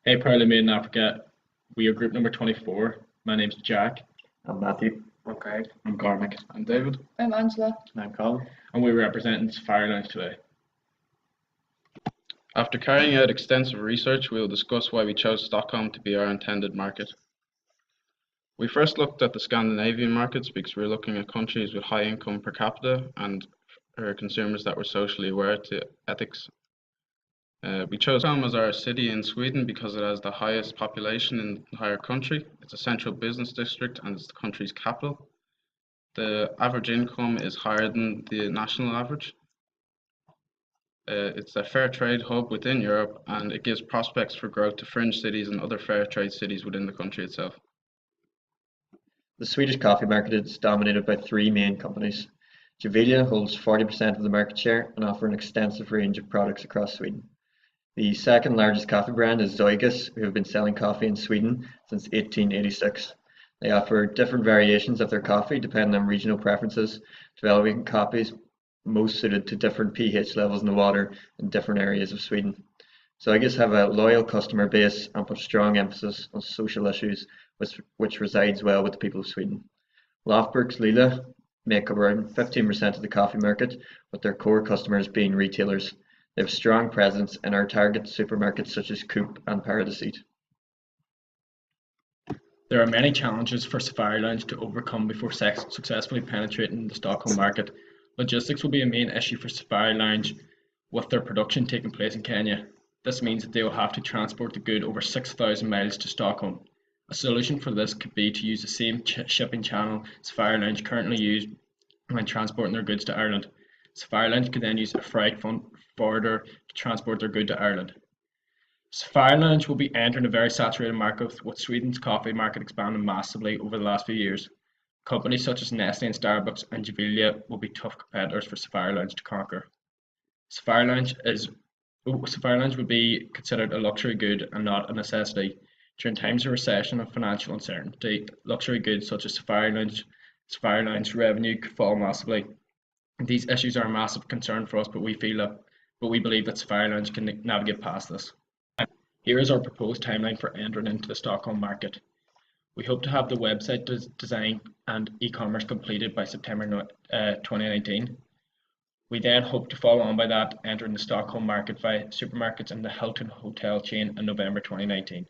Hey, Parliament in Africa. We are group number 24. My name's Jack. I'm Matthew. Okay. I'm Cormac. I'm David. I'm Angela. And I'm Colin. And we're representing Fire Lounge today. After carrying out extensive research, we will discuss why we chose Stockholm to be our intended market. We first looked at the Scandinavian markets because we were looking at countries with high income per capita and consumers that were socially aware to ethics. We chose Stockholm as our city in Sweden because it has the highest population in the entire country. It's a central business district and it's the country's capital. The average income is higher than the national average. It's a fair trade hub within Europe and it gives prospects for growth to fringe cities and other fair trade cities within the country itself. The Swedish coffee market is dominated by three main companies. Gevelia holds 40% of the market share and offer an extensive range of products across Sweden. The second largest coffee brand is Zoigas, who have been selling coffee in Sweden since 1886. They offer different variations of their coffee depending on regional preferences, developing coffees most suited to different pH levels in the water in different areas of Sweden. Zoigas have a loyal customer base and put strong emphasis on social issues, which resides well with the people of Sweden. Lofbergs Lila make up around 15% of the coffee market, with their core customers being retailers. They have strong presence in our target supermarkets such as Coop and Paradisite. There are many challenges for Fire Lounge to overcome before successfully penetrating the Stockholm market. Logistics will be a main issue for Fire Lounge with their production taking place in Kenya. This means that they will have to transport the good over 6,000 miles to Stockholm. A solution for this could be to use the same shipping channel Fire Lounge currently use when transporting their goods to Ireland. Fire Lounge could then use a freight forwarder to transport their good to Ireland. Fire Lounge will be entering a very saturated market with Sweden's coffee market expanding massively over the last few years. Companies such as Nestle and Starbucks and Gevelia will be tough competitors for Fire Lounge to conquer. Fire Lounge would be considered a luxury good and not a necessity. During times of recession and financial uncertainty, luxury goods such as Fire Lounge revenue could fall massively. These issues are a massive concern for us, but we believe that Fire Lounge can navigate past this. Here is our proposed timeline for entering into the Stockholm market. We hope to have the website design and e-commerce completed by September 2019. We then hope to follow on by that, entering the Stockholm market via supermarkets and the Hilton hotel chain in November 2019.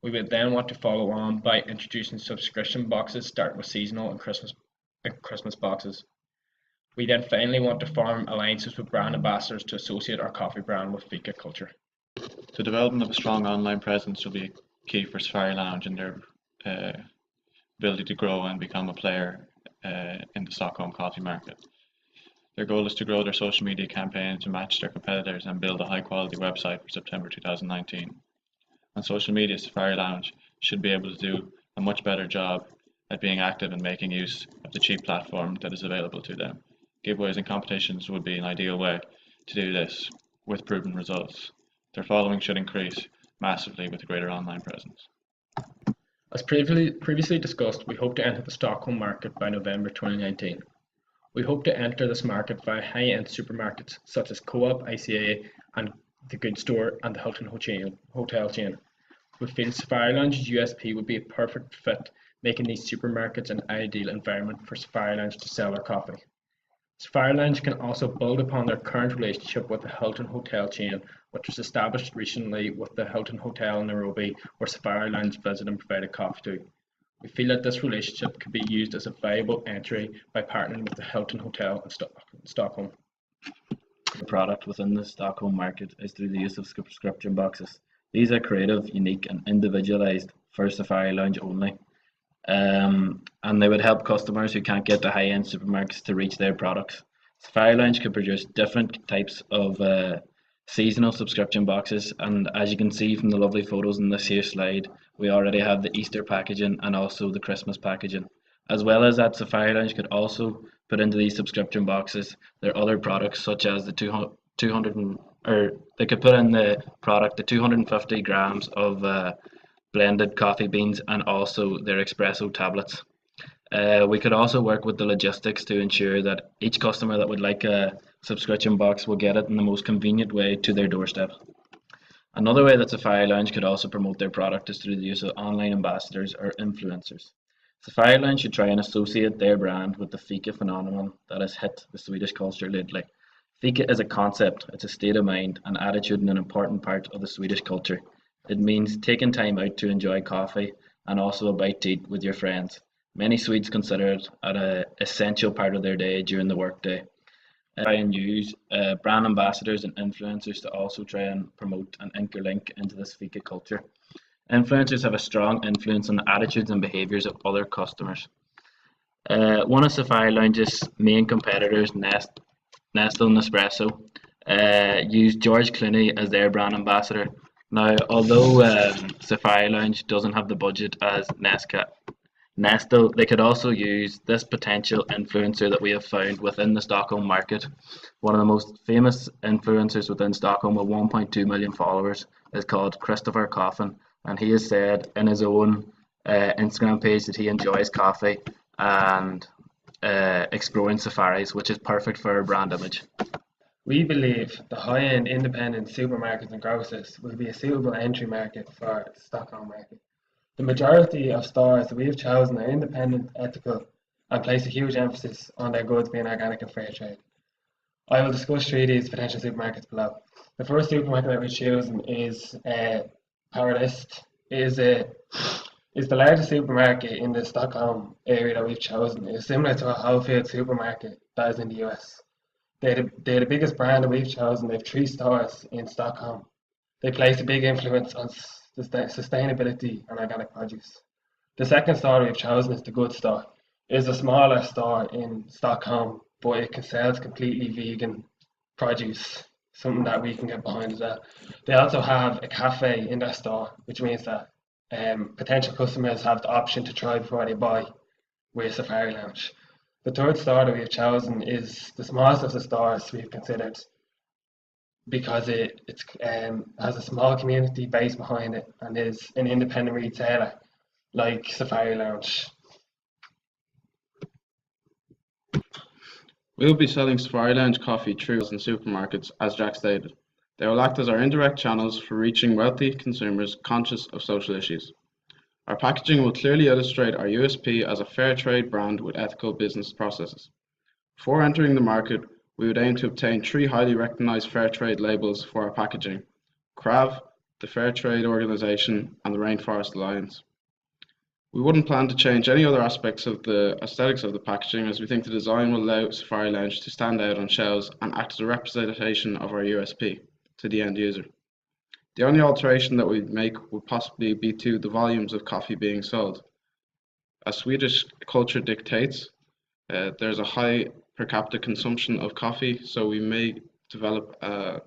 We would then want to follow on by introducing subscription boxes, starting with seasonal and Christmas boxes. We then finally want to form alliances with brand ambassadors to associate our coffee brand with Fika culture. The development of a strong online presence will be key for Fire Lounge in their ability to grow and become a player in the Stockholm coffee market. Their goal is to grow their social media campaign to match their competitors and build a high quality website for September 2019. On social media, Fire Lounge should be able to do a much better job at being active and making use of the cheap platform that is available to them. Giveaways and competitions would be an ideal way to do this with proven results. Their following should increase massively with a greater online presence. As previously discussed, we hope to enter the Stockholm market by November 2019. We hope to enter this market via high-end supermarkets such as Co-op, ICA, and the Good Store and the Hilton hotel chain. We feel Fire Lounge's USP would be a perfect fit, making these supermarkets an ideal environment for Fire Lounge to sell their coffee. Fire Lounge can also build upon their current relationship with the Hilton hotel chain, which was established recently with the Hilton Hotel in Nairobi, where Fire Lounge visited and provided coffee to. We feel that this relationship could be used as a viable entry by partnering with the Hilton Hotel in Stockholm. The product within the Stockholm market is through the use of subscription boxes. These are creative, unique, and individualized for Fire Lounge only. And they would help customers who can't get to high-end supermarkets to reach their products. Fire Lounge could produce different types of seasonal subscription boxes, and as you can see from the lovely photos in this here slide, we already have the Easter packaging and also the Christmas packaging. As well as that, Fire Lounge could also put into these subscription boxes their other products, such as the 250 grams of blended coffee beans and also their espresso tablets. We could also work with the logistics to ensure that each customer that would like a subscription box will get it in the most convenient way to their doorstep. Another way that Safari Lounge could also promote their product is through the use of online ambassadors or influencers. Safari Lounge should try and associate their brand with the fika phenomenon that has hit the Swedish culture lately. Fika is a concept, it's a state of mind, an attitude and an important part of the Swedish culture. It means taking time out to enjoy coffee and also a bite to eat with your friends. Many Swedes consider it an essential part of their day during the workday. Try and use brand ambassadors and influencers to also try and promote and interlink into this fika culture. Influencers have a strong influence on the attitudes and behaviours of other customers. One of Safari Lounge's main competitors, Nestle Nespresso, used George Clooney as their brand ambassador. Now, although Safari Lounge doesn't have the budget as Nestle, they could also use this potential influencer that we have found within the Stockholm market. One of the most famous influencers within Stockholm with 1.2 million followers is called Christopher Coffin, and he has said in his own Instagram page that he enjoys coffee and exploring safaris, which is perfect for our brand image. We believe the high-end independent supermarkets and grocers will be a suitable entry market for the Stockholm market. The majority of stores that we have chosen are independent, ethical, and place a huge emphasis on their goods being organic and fair trade. I will discuss three of these potential supermarkets below. The first supermarket that we've chosen is Paradist. It is the largest supermarket in the Stockholm area that we've chosen. It is similar to a Whole Foods supermarket that is in the US. They're the biggest brand that we've chosen. They have 3 stores in Stockholm. They place a big influence on sustainability and organic produce. The second store we've chosen is the Good Store. It is a smaller store in Stockholm, but it sells completely vegan produce, something that we can get behind as well. They also have a cafe in their store, which means that potential customers have the option to try before they buy with Safari Lounge. The third store that we've chosen is the smallest of the stores we've considered because it has a small community base behind it and is an independent retailer like Safari Lounge. We'll be selling Safari Lounge coffee through in supermarkets, as Jack stated. They will act as our indirect channels for reaching wealthy consumers conscious of social issues. Our packaging will clearly illustrate our USP as a fair trade brand with ethical business processes. Before entering the market, we would aim to obtain 3 highly recognized fair trade labels for our packaging: CRAV, the Fair Trade Organization, and the Rainforest Alliance. We wouldn't plan to change any other aspects of the aesthetics of the packaging, as we think the design will allow Safari Lounge to stand out on shelves and act as a representation of our USP to the end user. The only alteration that we'd make would possibly be to the volumes of coffee being sold. As Swedish culture dictates, there's a high per capita consumption of coffee, so we may develop a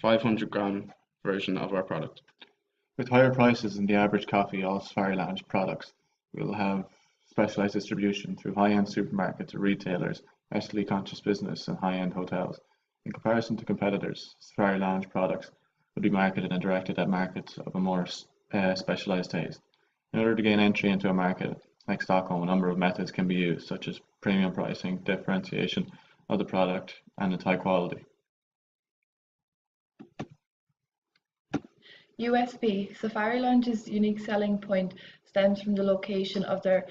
500-gram version of our product. With higher prices than the average coffee all Safari Lounge products, we'll have specialized distribution through high-end supermarkets or retailers, ethically conscious business, and high-end hotels. In comparison to competitors, Safari Lounge products would be marketed and directed at markets of a more specialized taste. In order to gain entry into a market like Stockholm, a number of methods can be used, such as premium pricing, differentiation of the product, and its high quality. USP: Safari Lounge's unique selling point stems from the location of their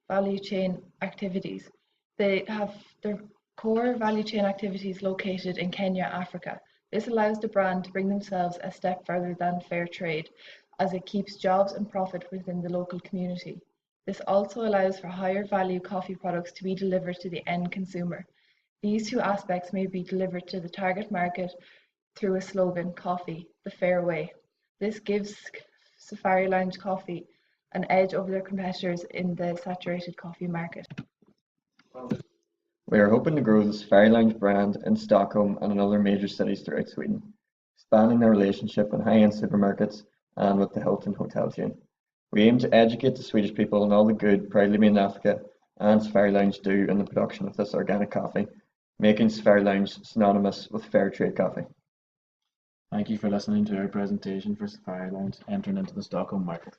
value chain activities. They have their core value chain activities located in Kenya, Africa. This allows the brand to bring themselves a step further than fair trade, as it keeps jobs and profit within the local community. This also allows for higher value coffee products to be delivered to the end consumer. These 2 aspects may be delivered to the target market through a slogan, "Coffee, the fair way." This gives Safari Lounge coffee an edge over their competitors in the saturated coffee market. We are hoping to grow the Safari Lounge brand in Stockholm and in other major cities throughout Sweden, expanding their relationship in high-end supermarkets and with the Hilton hotel chain. We aim to educate the Swedish people on all the good proudly made in Africa and Safari Lounge do in the production of this organic coffee, making Safari Lounge synonymous with fair trade coffee. Thank you for listening to our presentation for Safari Lounge entering into the Stockholm market.